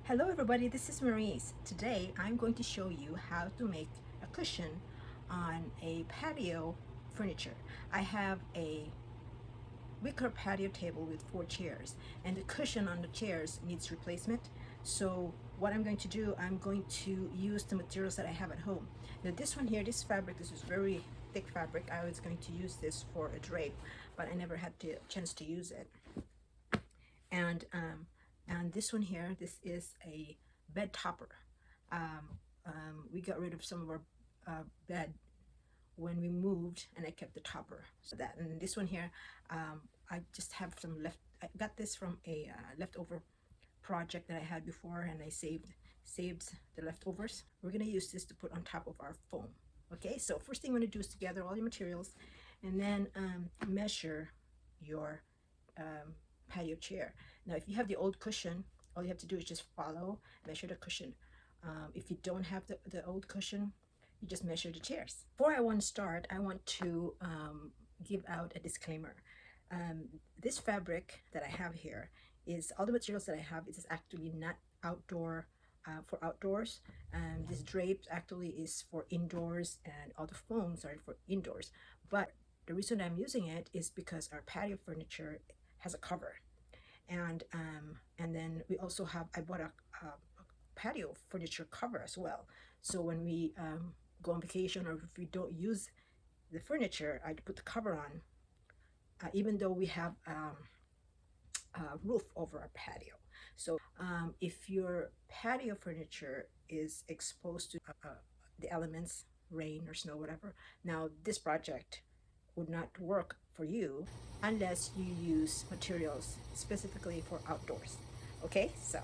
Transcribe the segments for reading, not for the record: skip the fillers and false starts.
Hello everybody, this is Maurice. Today I'm going to show you how to make a cushion on a patio furniture. I have a wicker patio table with 4 chairs, and the cushion on the chairs needs replacement. So what I'm going to do, I'm going to use the materials that I have at home. Now this one here, this fabric, this is very thick fabric. I was going to use this for a drape, but I never had the chance to use it. And this one here, this is a bed topper. We got rid of some of our bed when we moved, and I kept the topper. So that, and this one here, I just have some left. I got this from a leftover project that I had before, and I saved the leftovers. We're gonna use this to put on top of our foam. Okay, so first thing you want to do is to gather all your materials, and then measure your patio chair. Now, if you have the old cushion, all you have to do is just measure the cushion. If you don't have the old cushion, you just measure the chairs. Before I want to start, I want to give out a disclaimer. This fabric that I have here is all the materials that I have. It is actually not outdoor for outdoors. This drape actually is for indoors, and all the foams are for indoors. But the reason I'm using it is because our patio furniture has a cover, and then we also have, I bought a patio furniture cover as well. So when we go on vacation, or if we don't use the furniture, I put the cover on, even though we have a roof over our patio. So if your patio furniture is exposed to the elements, rain or snow, whatever, now this project would not work for you unless you use materials specifically for outdoors. Okay, so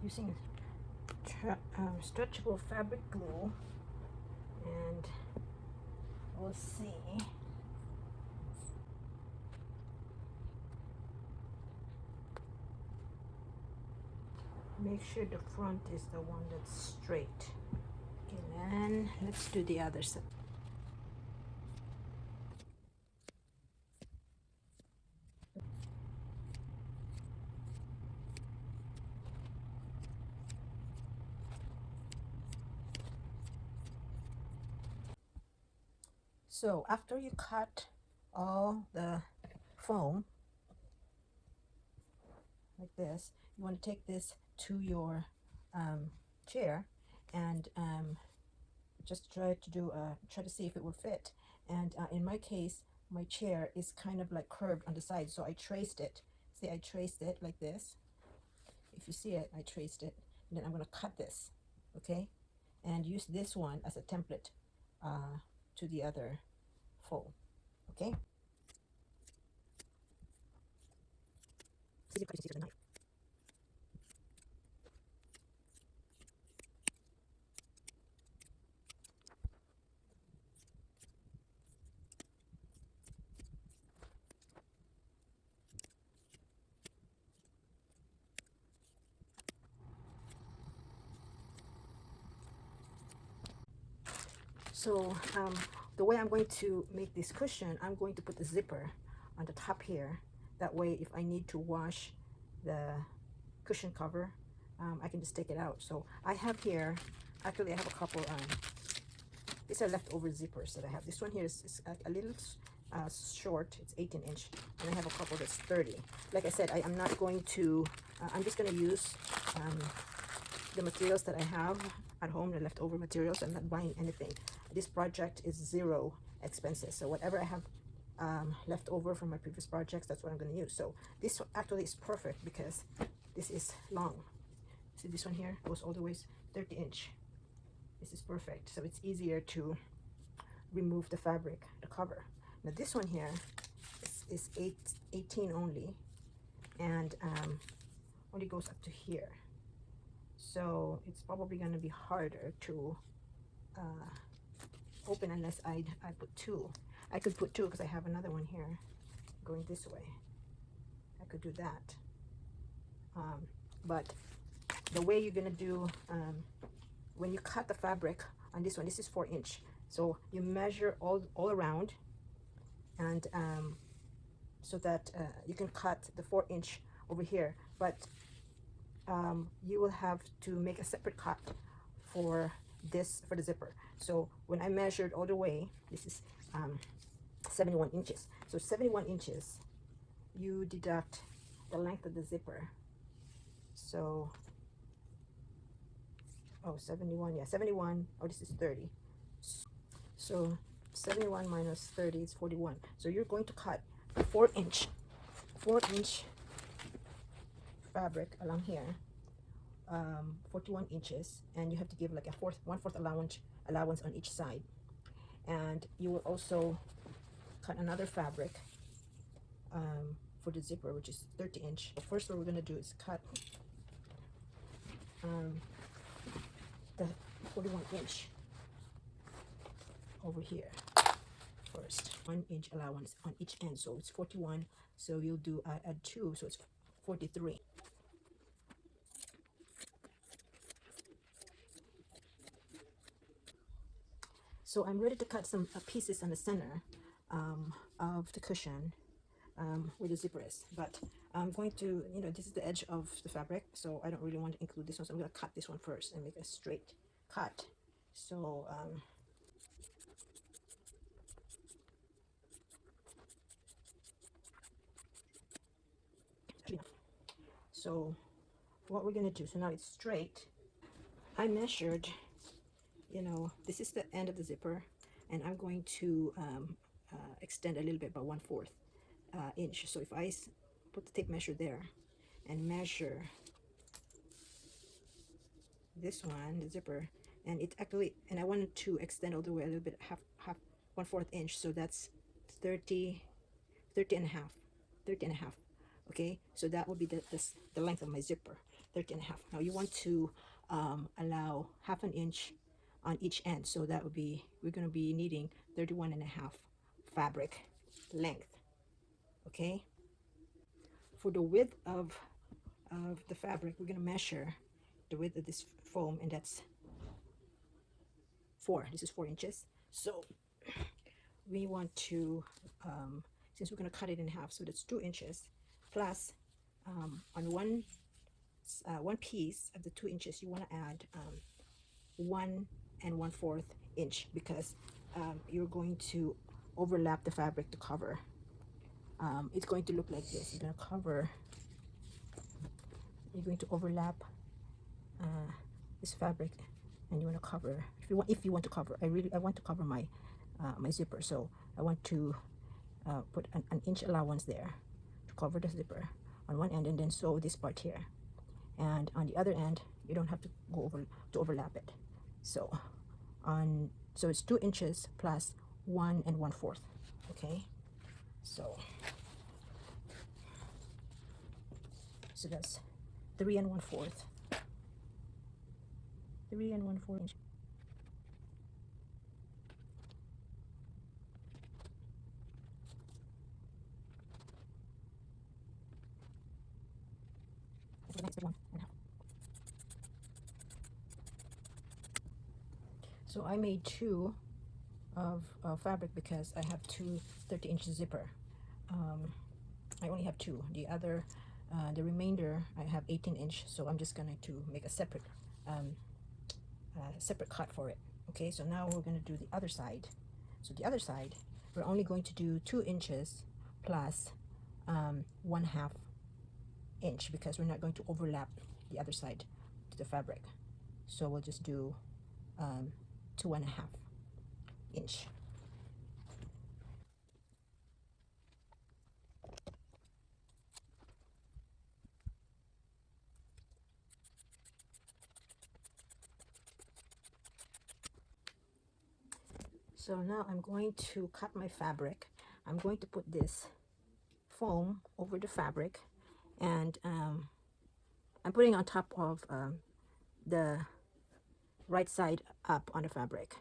using stretchable fabric glue, and we'll see. Make sure the front is the one that's straight. Okay, then let's do the other side. So after you cut all the foam like this, you want to take this to your chair, and just try to see if it will fit. And in my case, my chair is kind of like curved on the side, so I traced it. See, I traced it like this. If you see it, I traced it, and then I'm going to cut this, okay, and use this one as a template to the other fold. Okay. So the way I'm going to make this cushion, I'm going to put the zipper on the top here. That way, if I need to wash the cushion cover, I can just take it out. So I have here, actually I have a couple, these are leftover zippers that I have. This one here is a little short. It's 18 inch, and I have a couple that's 30. Like I said, I am not going to, I'm just going to use the materials that I have at home, the leftover materials. I'm not buying anything. This project is zero expenses, so whatever I have left over from my previous projects, that's what I'm going to use. So this actually is perfect because this is long. See, this one here goes all the way 30 inch. This is perfect, so it's easier to remove the fabric, the cover. Now this one here is 18 only, and only goes up to here, so it's probably going to be harder to open unless I put two. I could put two because I have another one here going this way. I could do that, but the way you're going to do when you cut the fabric on this one, this is 4 inch, so you measure all around, and so that you can cut the 4 inch over here, but you will have to make a separate cut for this, for the zipper. So when I measured all the way, this is 71 inches. So 71 inches, you deduct the length of the zipper. So, oh, 71, yeah, 71, oh, this is 30. So 71 minus 30 is 41. So you're going to cut a 4 inch fabric along here, 41 inches, and you have to give like a 1/4 allowance on each side. And you will also cut another fabric for the zipper, which is 30 inch. The first what we're going to do is cut the 41 inch over here first. 1 inch allowance on each end, so it's 41. So you'll do add 2, so it's 43. So I'm ready to cut some pieces on the center of the cushion where the zipper is, but I'm going to, you know, this is the edge of the fabric, so I don't really want to include this one, so I'm going to cut this one first and make a straight cut. So so what we're going to do, so now it's straight. I measured, you know, this is the end of the zipper, and I'm going to extend a little bit by 1/4 inch. So if I put the tape measure there and measure this one, the zipper, and it actually, and I wanted to extend all the way a little bit, half 1/4 inch, so that's 30 and a half. Okay, so that will be the length of my zipper, 30 and a half. Now you want to allow 1/2 inch on each end, so that would be, we're going to be needing 31 and a half fabric length. Okay, for the width of the fabric, we're going to measure the width of this foam, and that's 4. This is 4 inches. So we want to, since we're going to cut it in half, so that's 2 inches plus on one piece of the 2 inches, you want to add 1 1/4 inch, because you're going to overlap the fabric to cover. It's going to look like this. You're going to overlap this fabric, and you want to cover, if you want to cover. I want to cover my my zipper, so I want to put an inch allowance there to cover the zipper on one end, and then sew this part here, and on the other end you don't have to go over to overlap it. So so it's 2 inches plus 1 1/4. Okay, so that's 3 1/4. 3 1/4 inch. The next 1 1/2. So I made 2 of fabric because I have 2 30-inch zipper. I only have 2. The other, the remainder, I have 18-inch. So I'm just going to make a separate separate cut for it. Okay, so now we're going to do the other side. So the other side, we're only going to do 2 inches plus 1/2 inch, because we're not going to overlap the other side to the fabric. So we'll just do 2.5 inch. So now I'm going to cut my fabric. I'm going to put this foam over the fabric, and I'm putting on top of the right side up on the fabric,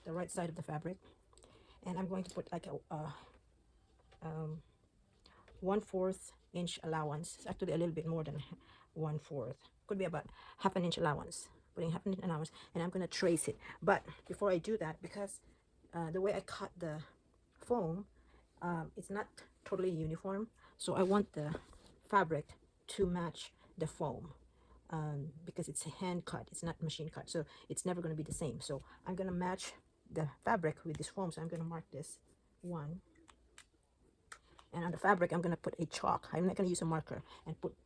the right side of the fabric, and I'm going to put like a 1/4 inch allowance. It's actually a little bit more than 1/4. Could be about 1/2 inch allowance. Putting 1/2 inch allowance, and I'm going to trace it. But before I do that, because the way I cut the foam, it's not totally uniform, so I want the fabric to match the foam, because it's hand cut, it's not machine cut, so it's never going to be the same. So I'm going to match the fabric with this foam, so I'm going to mark this one, and on the fabric I'm going to put a chalk. I'm not going to use a marker, and put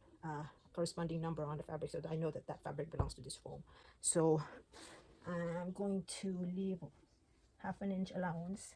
corresponding number on the fabric, so that I know that that fabric belongs to this foam. So I'm going to leave 1/2 inch allowance.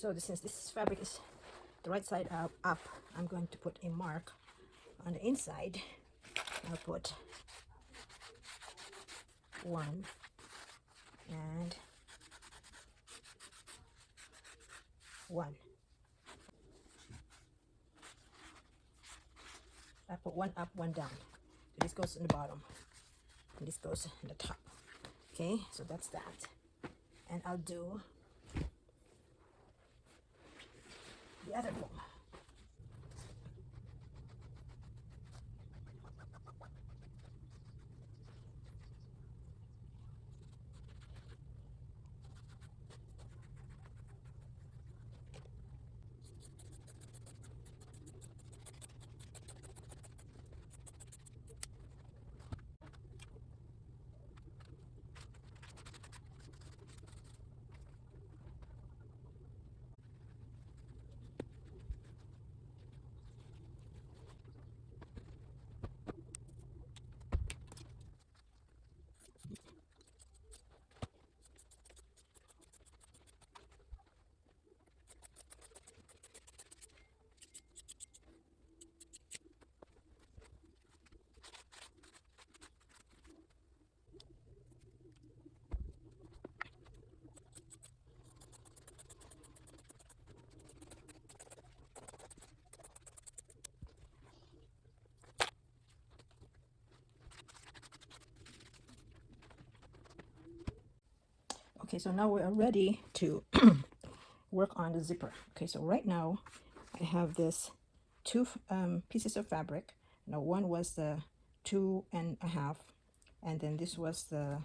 So since this fabric is the right side up, I'm going to put a mark on the inside. I'll put 1 and 1. I put 1 up, 1 down. So this goes in the bottom, and this goes in the top. Okay, so that's that. And I'll do the other foam. Okay, so now we're ready to work on the zipper. Okay, so right now I have this 2 pieces of fabric. Now one was the 2.5, and then this was the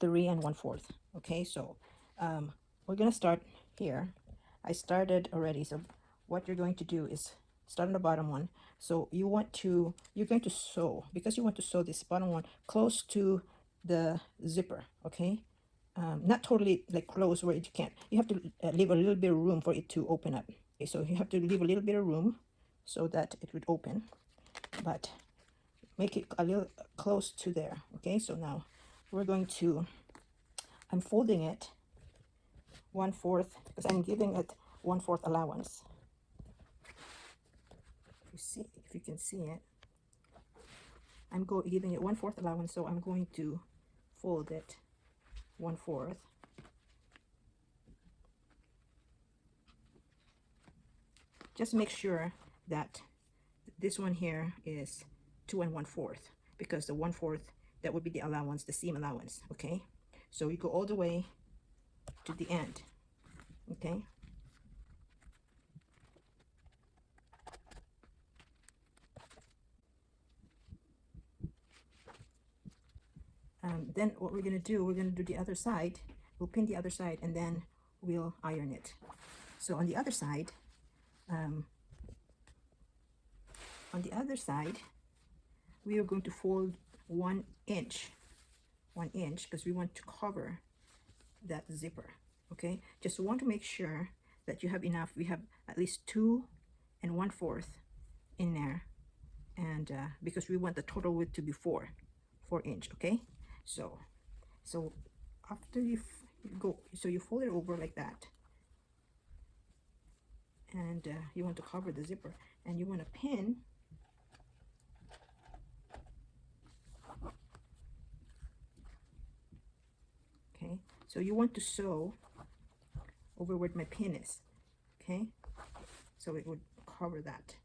3 1/4. Okay, so we're gonna start here. I started already, so what you're going to do is start on the bottom one. So you're going to sew, because you want to sew this bottom one close to the zipper. Okay, not totally like close where you can't. You have to leave a little bit of room for it to open up. Okay, so you have to leave a little bit of room so that it would open, but make it a little close to there. Okay, so now we're going to, I'm folding it 1/4, because I'm giving it 1/4 allowance. If you can see it, I'm giving it 1/4 allowance, so I'm going to fold it 1/4. Just make sure that this one here is 2 1/4, because the 1/4, that would be the allowance, the seam allowance. Okay, so you go all the way to the end. Okay, Then what we're going to do, we're going to do the other side. We'll pin the other side and then we'll iron it. So on the other side, we are going to fold 1 inch, because we want to cover that zipper. Okay, just want to make sure that you have enough. We have at least 2 1/4 in there, and because we want the total width to be 4 inch. Okay, so after you go, so you fold it over like that, and you want to cover the zipper, and you want to pin okay, so you want to sew over where my pin is. Okay, so it would cover that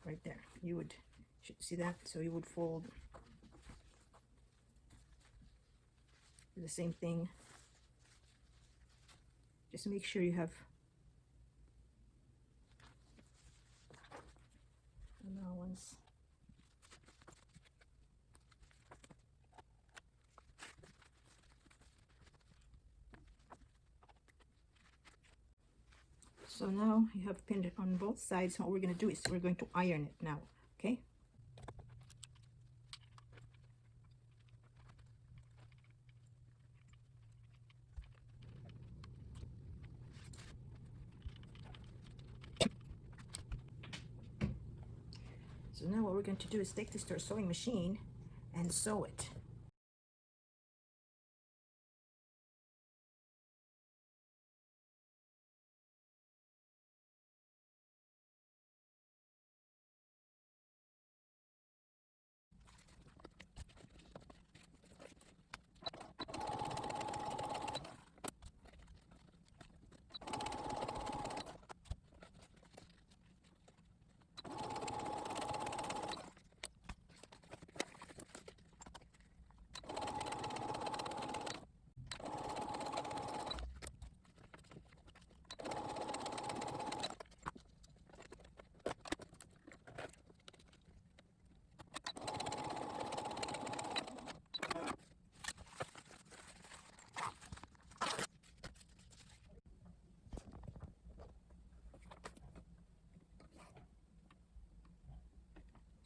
right there. You would see that, so you would fold the same thing. Just make sure you have allowance. So now you have pinned it on both sides. What we're going to do is we're going to iron it now. Okay, so now what we're going to do is take this to our sewing machine and sew it.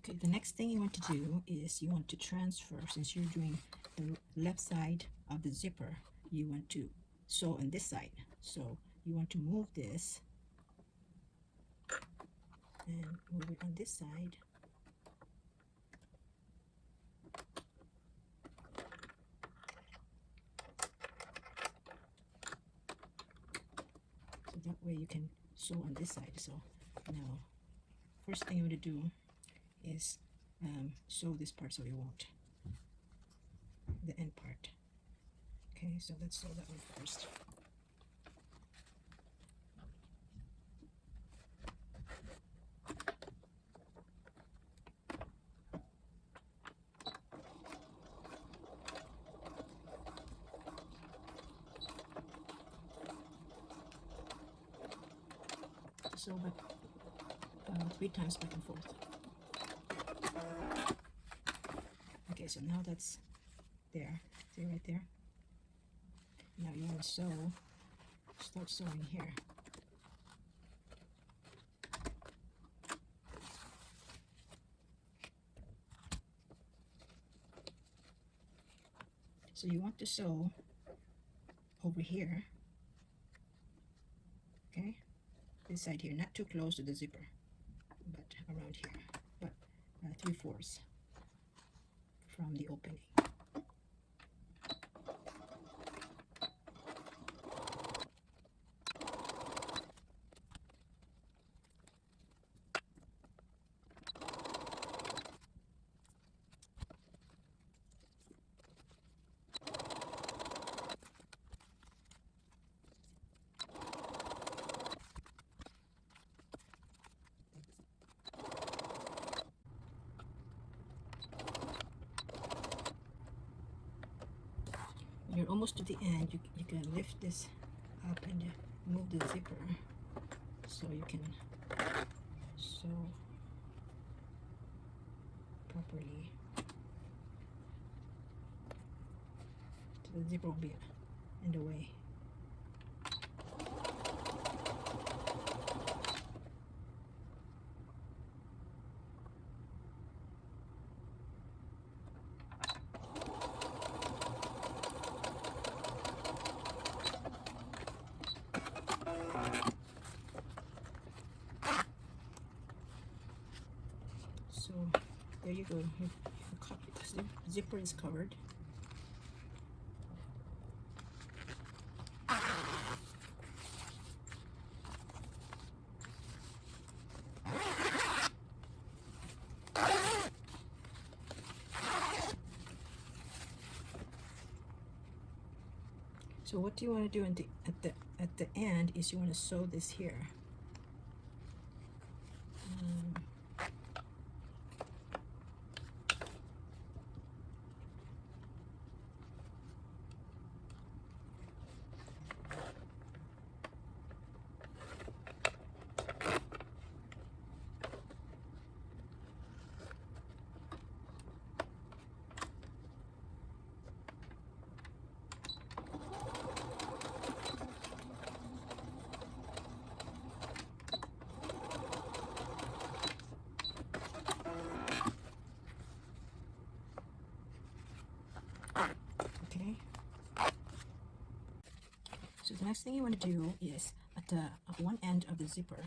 Okay, the next thing you want to do is you want to transfer, since you're doing the left side of the zipper, you want to sew on this side. So you want to move this and move it on this side. So that way you can sew on this side. So now, first thing you want to do is sew this part so you won't, the end part. Okay, so let's sew that one first. Sew back 3 times back and forth. Okay, so now that's there. See right there? Now you want to sew, start sewing here. So you want to sew over here, okay? This side here, not too close to the zipper, but around here, but 3/4 from the opening. You're almost to the end. You can lift this up and move the zipper so you can sew properly. The zipper will be in the way. So there you go. Your zipper is covered. So what do you want to do at the end is you want to sew this here. Okay. So the next thing you want to do is at one end of the zipper,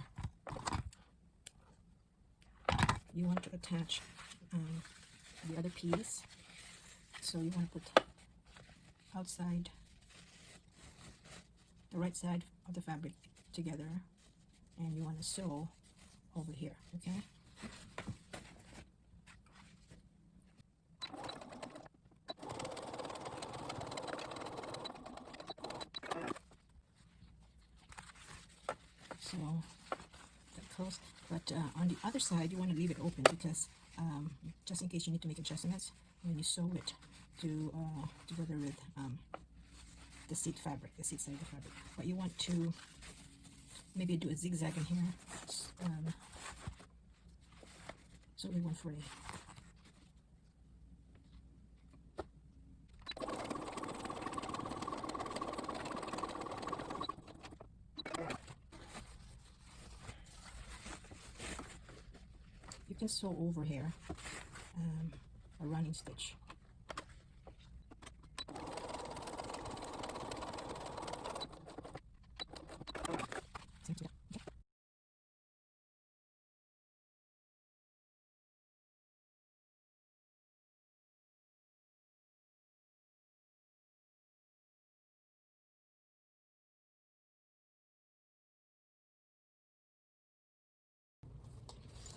you want to attach the other piece. So you want to put outside the right side of the fabric together, and you want to sew over here. Okay. So that close, but on the other side you want to leave it open because just in case you need to make adjustments when you sew it to together with the seat fabric, the seat side of the fabric. But you want to maybe do a zigzag in here. So we 140. You can sew over here a running stitch.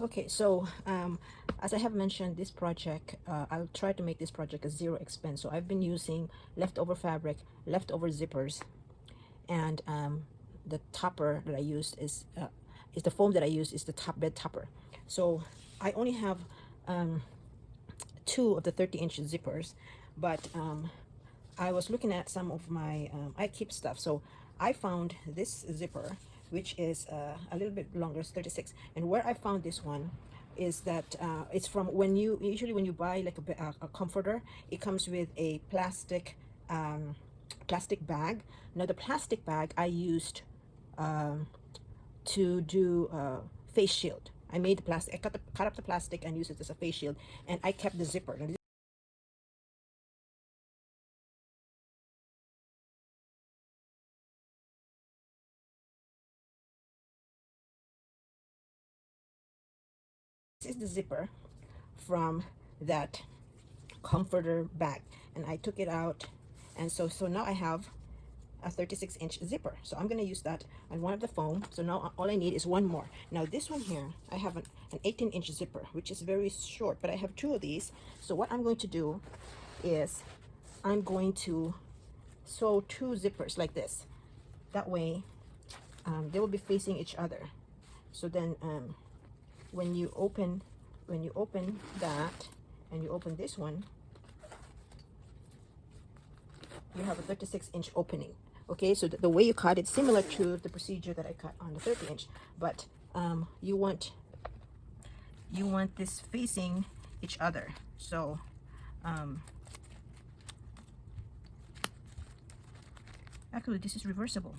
Okay, so as I have mentioned, this project, I'll try to make this project a zero expense. So I've been using leftover fabric, leftover zippers, and the topper that I used is the foam that I used is the top bed topper. So I only have 2 of the 30-inch zippers, but I was looking at some of my I keep stuff, so I found this zipper which is a little bit longer, it's 36. And where I found this one is that it's from when you usually when you buy like a comforter, it comes with a plastic bag. Now the plastic bag I used to do face shield. I made the plastic, I cut up the plastic and used it as a face shield, and I kept the zipper. This is the zipper from that comforter bag, and I took it out, and so now I have a 36-inch zipper. So I'm going to use that on one of the foam. So now all I need is one more. Now this one here, I have an 18-inch zipper, which is very short, but I have 2 of these. So what I'm going to do is I'm going to sew 2 zippers like this. That way they will be facing each other. So then when you open that and you open this one, you have a 36-inch opening. Okay, so the way you cut it, similar to the procedure that I cut on the 30-inch, but you want this facing each other. So Actually, this is reversible.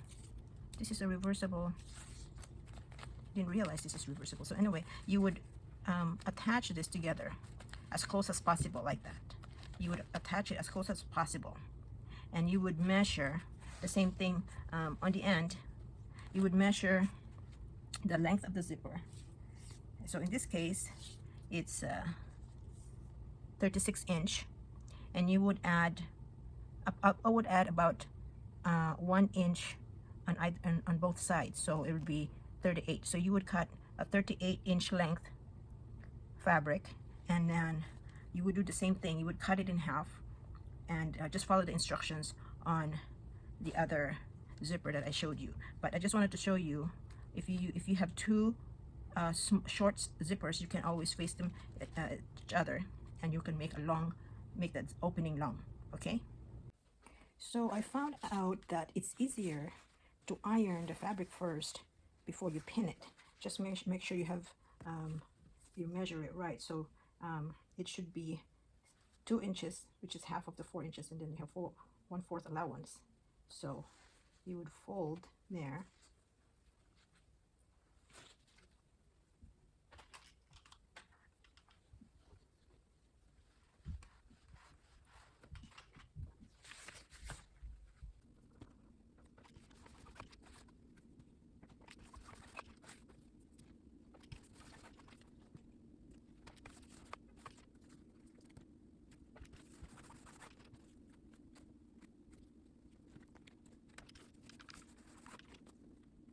This is a reversible. Didn't realize this is reversible. So anyway, you would attach this together as close as possible, like that. You would attach it as close as possible, and you would measure the same thing on the end. You would measure the length of the zipper. So in this case, it's 36 inch, and you would add, I would add about 1 inch on both sides, so it would be 38. So you would cut a 38-inch length fabric, and then you would do the same thing. You would cut it in half, and just follow the instructions on the other zipper that I showed you. But I just wanted to show you, if you have two short zippers, you can always face them at each other, and you can make that opening long. Okay, so I found out that it's easier to iron the fabric first before you pin it. Just make sure you have you measure it right. So it should be 2 inches, which is half of the 4 inches, and then you have 1/4 allowance. So you would fold there,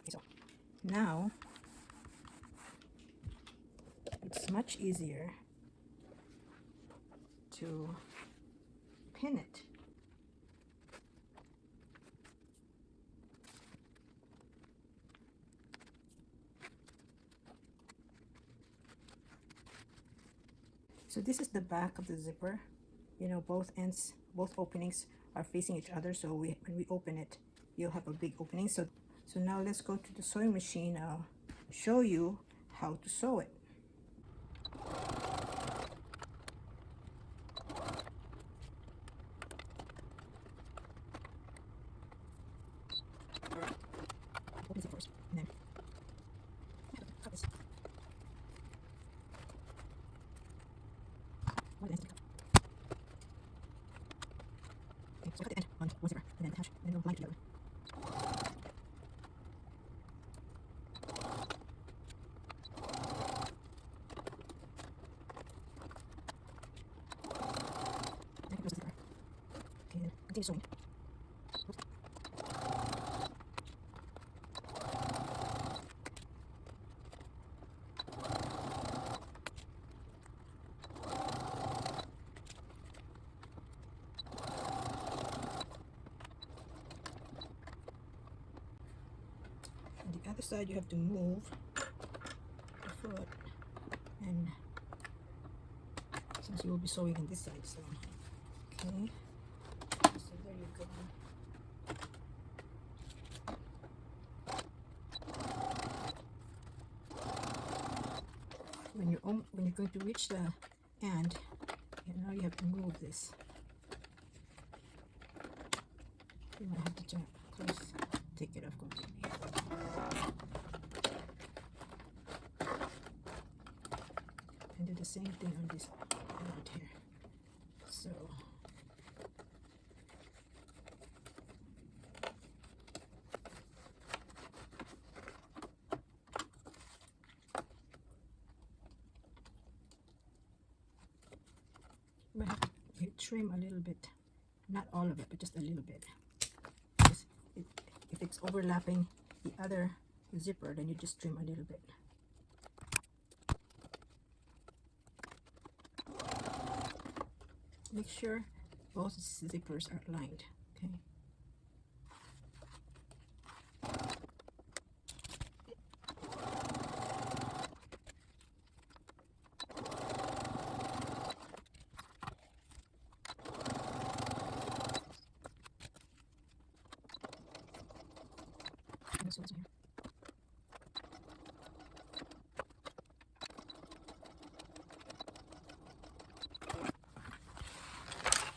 so now it's much easier to pin it. So this is the back of the zipper. You know, both ends, both openings are facing each other, so when we open it, you'll have a big opening. So now let's go to the sewing machine. I'll show you how to sew it. Open it first, and then cut this. One end to cut. Okay, so cut the end on one zipper, and then attach, and then we'll line together. And close the zipper. Okay, then continue sewing. On the other side, you have to move the foot, and since you will be sewing on this side, so okay, so there you go. When you're going to reach the end, now you have to move this. You might have to jump close, take it off completely. And do the same thing on this part here. So you might have to trim a little bit, not all of it, but just a little bit. If it's overlapping the other zipper, then you just trim a little bit. Make sure both zippers are lined, okay? This one's here.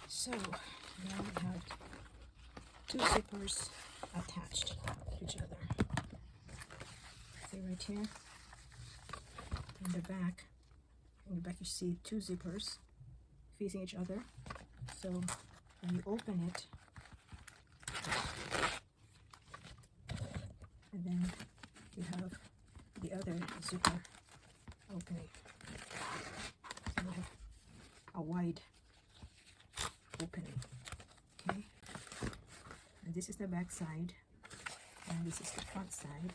So now we have two zippers attached to each other. See right here, in the back you see two zippers facing each other. So when you open it, and then you have the other zipper opening. So you have a wide opening. Okay, and this is the back side, and this is the front side.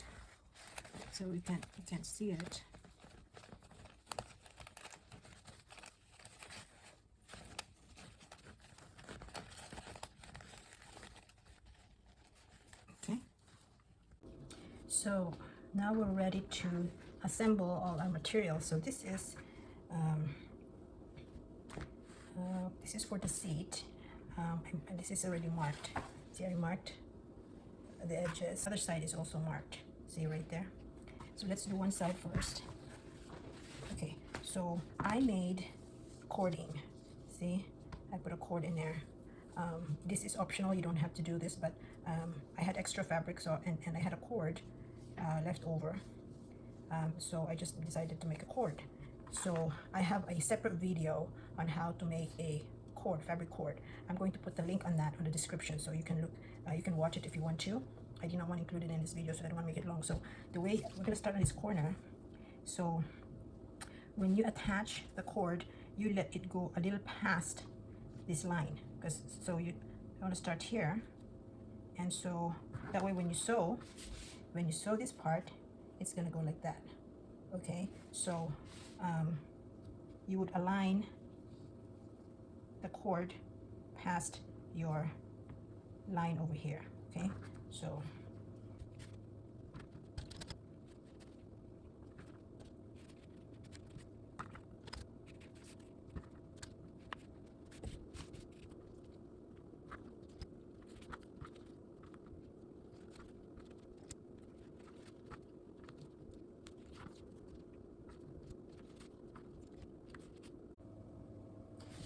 So you can't see it. Okay. So now we're ready to assemble all our materials. So this is for the seat, and this is already marked. See, I marked the edges. The other side is also marked. See right there. So let's do one side first. Okay, so I made cording. See, I put a cord in there. This is optional, you don't have to do this, but I had extra fabric, so and I had a cord left over, so I just decided to make a cord. So I have a separate video on how to make a cord, fabric cord. I'm going to put the link on that on the description, so you can look, you can watch it if you want to. I did not want to include it in this video, so I don't want to make it long. So the way we're going to start on this corner. So when you attach the cord, you let it go a little past this line, because so you want to start here, and so that way when you sew this part, it's going to go like that. Okay, so you would align the cord past your line over here. Okay, so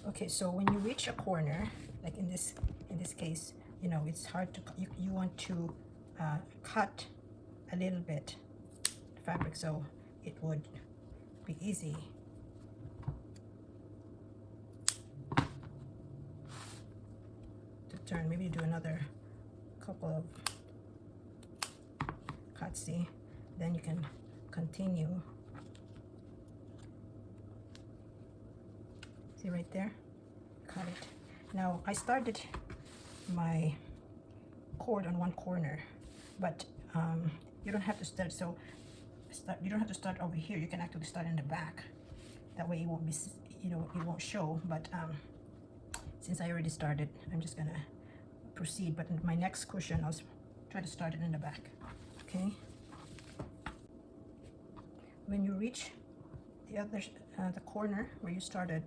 okay, so when you reach a corner, like in this case, you know, it's hard to, you want to cut a little bit the fabric so it would be easy to turn. Maybe do another couple of cuts, see, then you can continue. See right there, cut it. Now I started my cord on one corner, but you don't have to start. So you don't have to start over here. You can actually start in the back. That way it won't be, you know, it won't show. But since I already started, I'm just gonna proceed. But in my next cushion, I'll try to start it in the back. Okay. When you reach the other the corner where you started,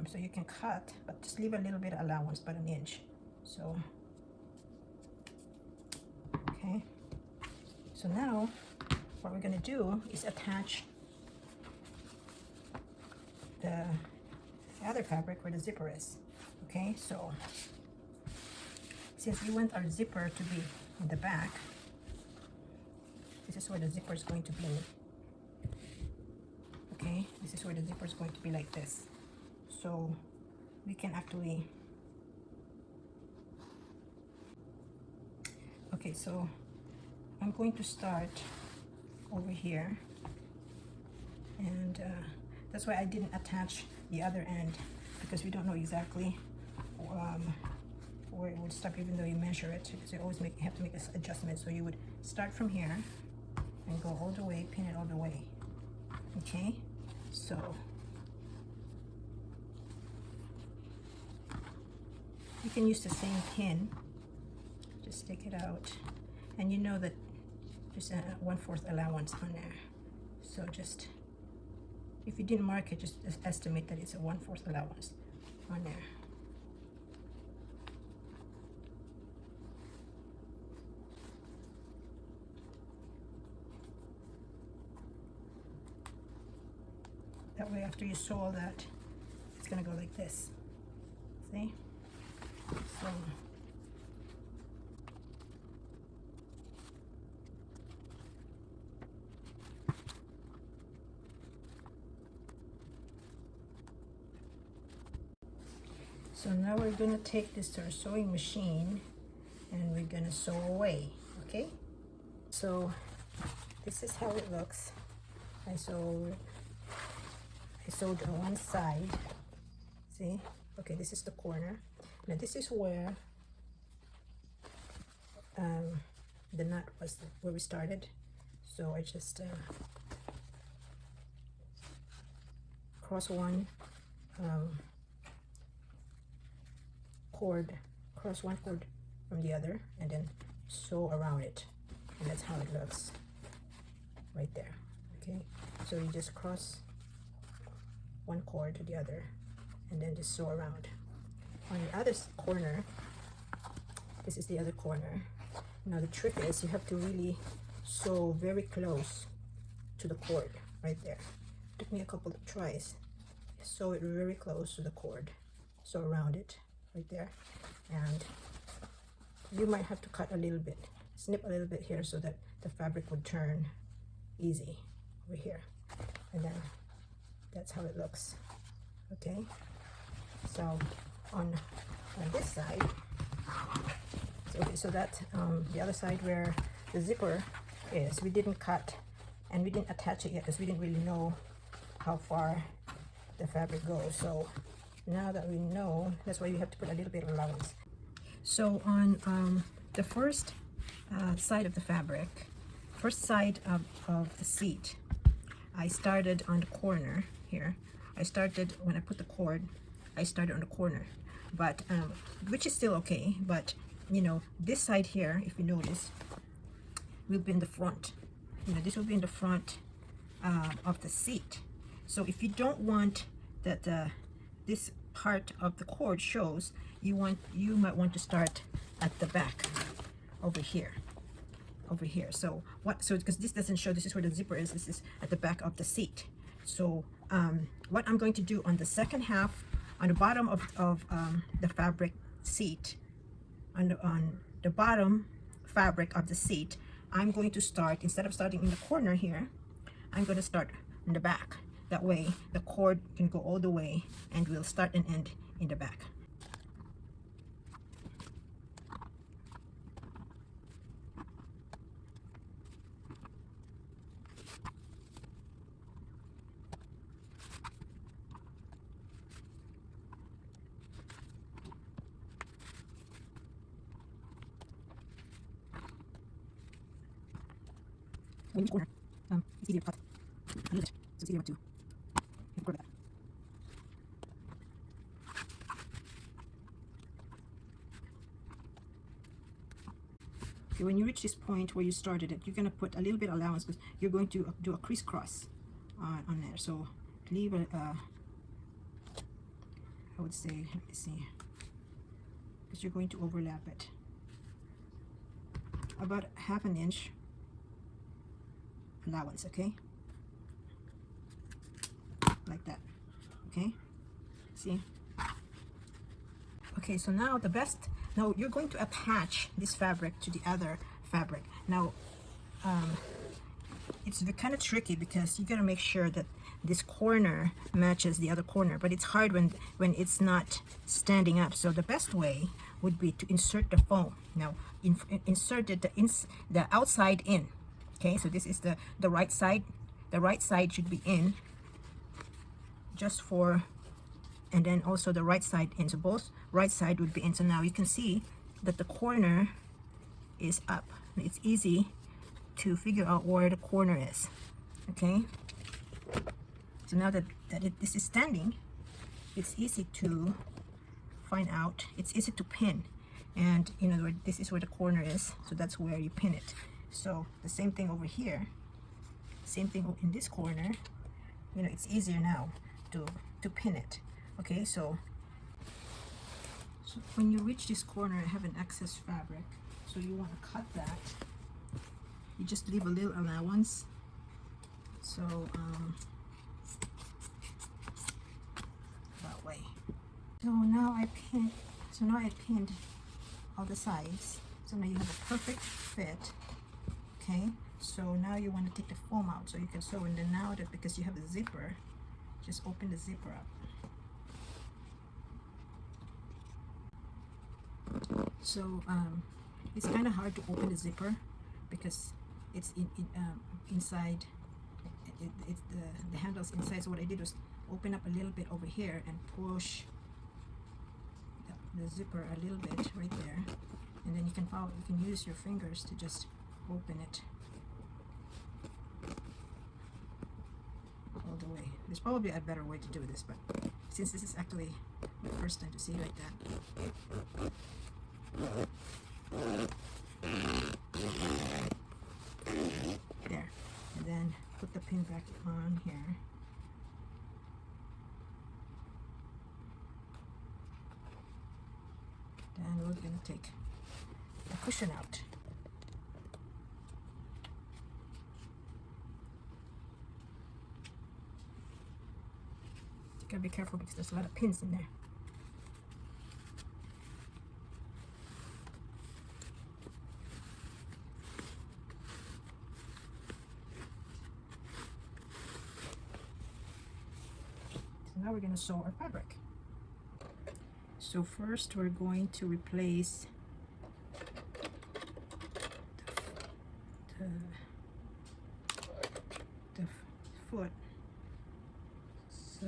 so you can cut, but just leave a little bit of allowance, about an inch. So, okay. So now, what we're gonna do is attach the other fabric where the zipper is. Okay, so since we want our zipper to be in the back, this is where the zipper is going to be. Okay, this is where the zipper is going to be, like this. So we can actually, okay, so I'm going to start over here, and that's why I didn't attach the other end, because we don't know exactly where it would stop, even though you measure it. So you always have to make this adjustment. So you would start from here and go all the way, pin it all the way. Okay, so you can use the same pin, just stick it out, and you know that there's a 1/4 allowance on there. So just, if you didn't mark it, just estimate that it's a 1/4 allowance on there. That way, after you sew all that, it's gonna go like this. See? So So now we're gonna take this to our sewing machine and we're gonna sew away, okay? So this is how it looks. I sewed on one side, see? Okay, this is the corner. Now this is where the knot was, where we started. So I just cross one cord from the other, and then sew around it, and that's how it looks right there. Okay, so you just cross one cord to the other and then just sew around. On the other corner, this is the other corner. Now the trick is you have to really sew very close to the cord right there. It took me a couple of tries. Sew it very close to the cord, sew around it right there, and you might have to cut a little bit, snip a little bit here so that the fabric would turn easy over here, and then that's how it looks. Okay, so on this side, so that the other side where the zipper is, we didn't cut and we didn't attach it yet because we didn't really know how far the fabric goes. So now that we know, that's why you have to put a little bit of allowance. So on the first side of the fabric, first side of the seat, I started on the corner here. I started, when I put the cord, I started on the corner, but which is still okay, but you know, this side here, if you notice, will be in the front. You know, this will be in the front of the seat. So if you don't want that this part of the cord shows, you might want to start at the back over here. So because this doesn't show, this is where the zipper is, this is at the back of the seat. So what I'm going to do on the second half, on the bottom of the fabric seat, on the bottom fabric of the seat, I'm going to start, instead of starting in the corner here, I'm going to start in the back. That way the cord can go all the way and we'll start and end in the back. When you corner, it's easier to cut. I use it, so it's easier to record that. Okay, when you reach this point where you started it, you're going to put a little bit of allowance because you're going to do a crisscross on there. So leave a, I would say, let me see, because you're going to overlap it. About ½ inch allowance, okay? Like that, okay? See? Okay, so now now you're going to attach this fabric to the other fabric. Now, it's kind of tricky because you gotta make sure that this corner matches the other corner, but it's hard when it's not standing up. So the best way would be to insert the foam. Now, insert the outside in. Okay, so this is the right side. The right side should be in, just for, and then also the right side in. So both right side would be in. So now you can see that the corner is up. It's easy to figure out where the corner is. Okay, so now that this is standing, it's easy to find out. It's easy to pin, and you know, this is where the corner is, so that's where you pin it. So the same thing over here, same thing in this corner. You know, it's easier now to pin it. Okay, so when you reach this corner, I have an excess fabric, so you want to cut that. You just leave a little allowance. So that way. So now I pinned all the sides. So now you have a perfect fit. Okay, so now you want to take the foam out so you can sew, and then now that because you have a zipper, just open the zipper up. So it's kind of hard to open the zipper because it's inside. It's the handle's inside. So what I did was open up a little bit over here and push the zipper a little bit right there, and then you can follow. You can use your fingers to just open it all the way. There's probably a better way to do this, but since this is actually the first time to see it like that. There, and then put the pin back on here. Then we're going to take the cushion out. You gotta be careful because there's a lot of pins in there. So now we're going to sew our fabric. So first we're going to replace the foot. So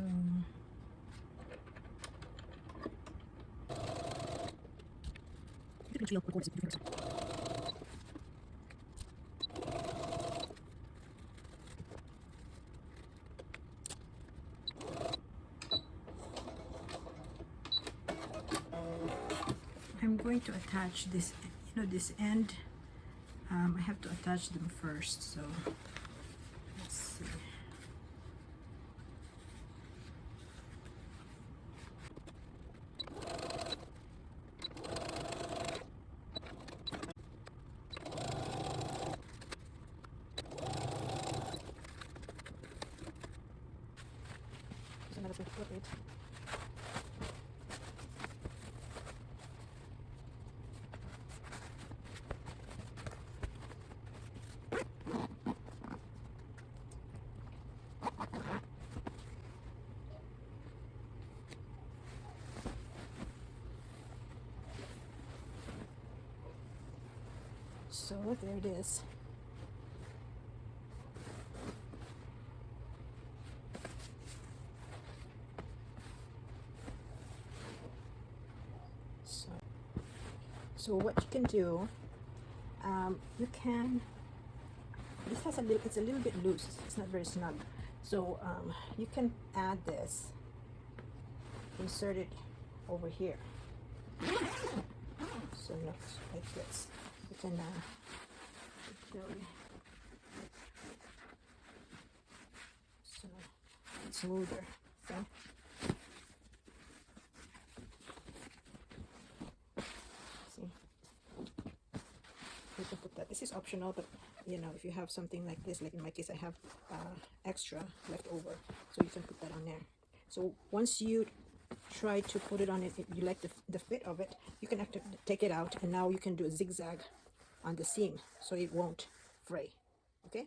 I'm going to attach this, this end. I have to attach them first, so let's see. So now let's put it. So there it is. So what you can do, you can, this has it's a little bit loose, it's not very snug. So you can add this, insert it over here. So like this. You can so it's smoother. So see, you can put that. This is optional, but if you have something like this, like in my case, I have extra left over, so you can put that on there. So once you try to put it on it, if you like the fit of it, you can actually take it out, and now you can do a zigzag on the seam so it won't fray. Okay.